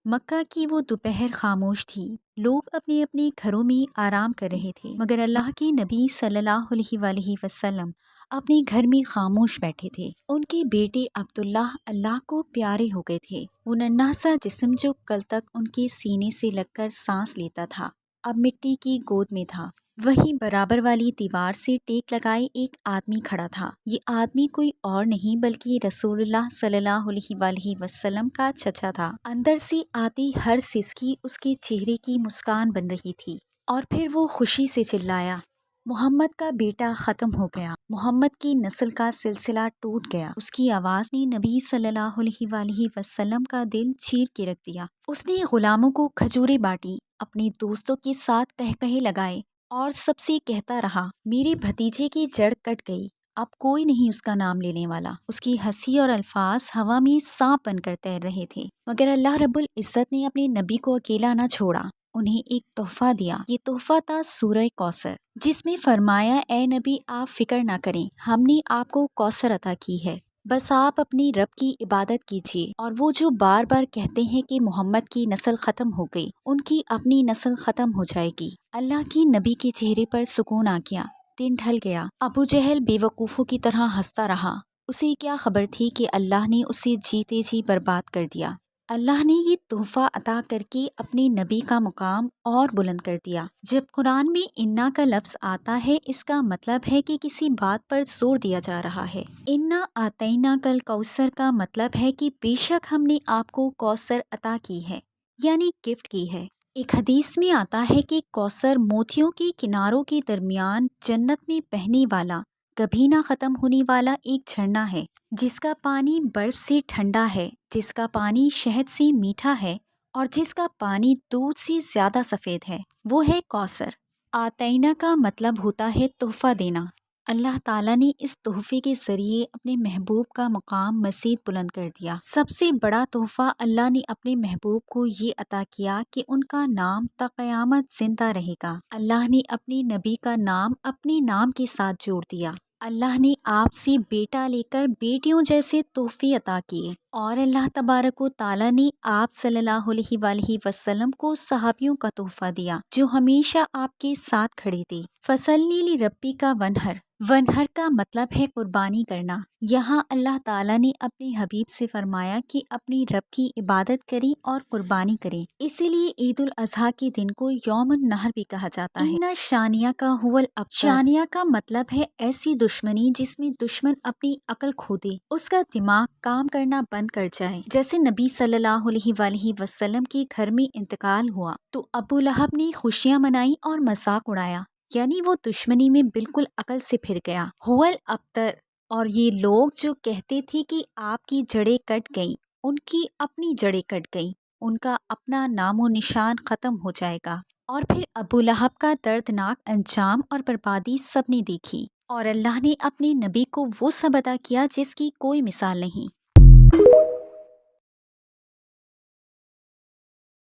مکہ کی وہ دوپہر خاموش تھی۔ لوگ اپنے اپنے گھروں میں آرام کر رہے تھے، مگر اللہ کے نبی صلی اللہ علیہ وآلہ وسلم اپنے گھر میں خاموش بیٹھے تھے۔ ان کے بیٹے عبداللہ اللہ کو پیارے ہو گئے تھے۔ وہ ننھا سا جسم جو کل تک ان کے سینے سے لگ کر سانس لیتا تھا، اب مٹی کی گود میں تھا۔ وہیں برابر والی دیوار سے ٹیک لگائے ایک آدمی کھڑا تھا۔ یہ آدمی کوئی اور نہیں بلکہ رسول اللہ صلی اللہ علیہ وآلہ وسلم کا چچا تھا۔ اندر سے آتی ہر سسکی اس کے چہرے کی مسکان بن رہی تھی، اور پھر وہ خوشی سے چلایا، محمد کا بیٹا ختم ہو گیا، محمد کی نسل کا سلسلہ ٹوٹ گیا۔ اس کی آواز نے نبی صلی اللہ علیہ وآلہ وسلم کا دل چیر کے رکھ دیا۔ اس نے غلاموں کو کھجوریں بانٹی، اپنے دوستوں کے ساتھ قہقہے لگائے اور سب سے کہتا رہا، میرے بھتیجے کی جڑ کٹ گئی، اب کوئی نہیں اس کا نام لینے والا۔ اس کی ہنسی اور الفاظ ہوا میں سانپ بن کر تیر رہے تھے، مگر اللہ رب العزت نے اپنے نبی کو اکیلا نہ چھوڑا، انہیں ایک تحفہ دیا۔ یہ تحفہ تھا سورہ کوثر، جس میں فرمایا، اے نبی آپ فکر نہ کریں، ہم نے آپ کو کوثر عطا کی ہے، بس آپ اپنی رب کی عبادت کیجیے۔ اور وہ جو بار بار کہتے ہیں کہ محمد کی نسل ختم ہو گئی، ان کی اپنی نسل ختم ہو جائے گی۔ اللہ کے نبی کے چہرے پر سکون آ گیا، دن ڈھل گیا۔ ابو جہل بے وقوفوں کی طرح ہنستا رہا، اسے کیا خبر تھی کہ اللہ نے اسے جیتے جی برباد کر دیا۔ اللہ نے یہ تحفہ عطا کر کے اپنے نبی کا مقام اور بلند کر دیا۔ جب قرآن میں انا کا لفظ آتا ہے، اس کا مطلب ہے کہ کسی بات پر زور دیا جا رہا ہے۔ انا آتینا کل کوثر کا مطلب ہے کہ بے شک ہم نے آپ کو کوثر عطا کی ہے، یعنی گفٹ کی ہے۔ ایک حدیث میں آتا ہے کہ کوثر موتیوں کے کناروں کے درمیان جنت میں بہنے والا، کبھی نہ ختم ہونے والا ایک جھرنا ہے، جس کا پانی برف سے ٹھنڈا ہے، جس کا پانی شہد سے میٹھا ہے، اور جس کا پانی دودھ سے زیادہ سفید ہے، وہ ہے کوثر۔ آتینا کا مطلب ہوتا ہے تحفہ دینا۔ اللہ تعالیٰ نے اس تحفے کے ذریعے اپنے محبوب کا مقام مزید بلند کر دیا۔ سب سے بڑا تحفہ اللہ نے اپنے محبوب کو یہ عطا کیا کہ ان کا نام تا قیامت زندہ رہے گا۔ اللہ نے اپنے نبی کا نام اپنے نام کے ساتھ جوڑ دیا۔ اللہ نے آپ سے بیٹا لے کر بیٹیوں جیسے تحفے عطا کیے، اور اللہ تبارک و تعالیٰ نے آپ صلی اللہ علیہ وآلہ وسلم کو صحابیوں کا تحفہ دیا، جو ہمیشہ آپ کے ساتھ کھڑے تھے۔ فصلی لربک وانحر، ونہر کا مطلب ہے قربانی کرنا۔ یہاں اللہ تعالیٰ نے اپنے حبیب سے فرمایا کہ اپنی رب کی عبادت کریں اور قربانی کریں، اسی لیے عید الاضحیٰ کے دن کو یوم النحر بھی کہا جاتا ہے۔ ان شانیہ کا هو الابتر، شانیہ کا مطلب ہے ایسی دشمنی جس میں دشمن اپنی عقل کھو دے، اس کا دماغ کام کرنا بند کر جائے۔ جیسے نبی صلی اللہ علیہ وآلہ وسلم کے گھر میں انتقال ہوا تو ابو لہب نے خوشیاں منائی اور مذاق اڑایا، یعنی وہ دشمنی میں بالکل عقل سے پھر گیا۔ هو الابتر، اور یہ لوگ جو کہتے تھے کہ آپ کی جڑیں کٹ گئیں، ان کی اپنی جڑیں کٹ گئیں، ان کا اپنا نام و نشان ختم ہو جائے گا۔ اور پھر ابو لہب کا دردناک انجام اور بربادی سب نے دیکھی، اور اللہ نے اپنے نبی کو وہ سب عطا کیا جس کی کوئی مثال نہیں۔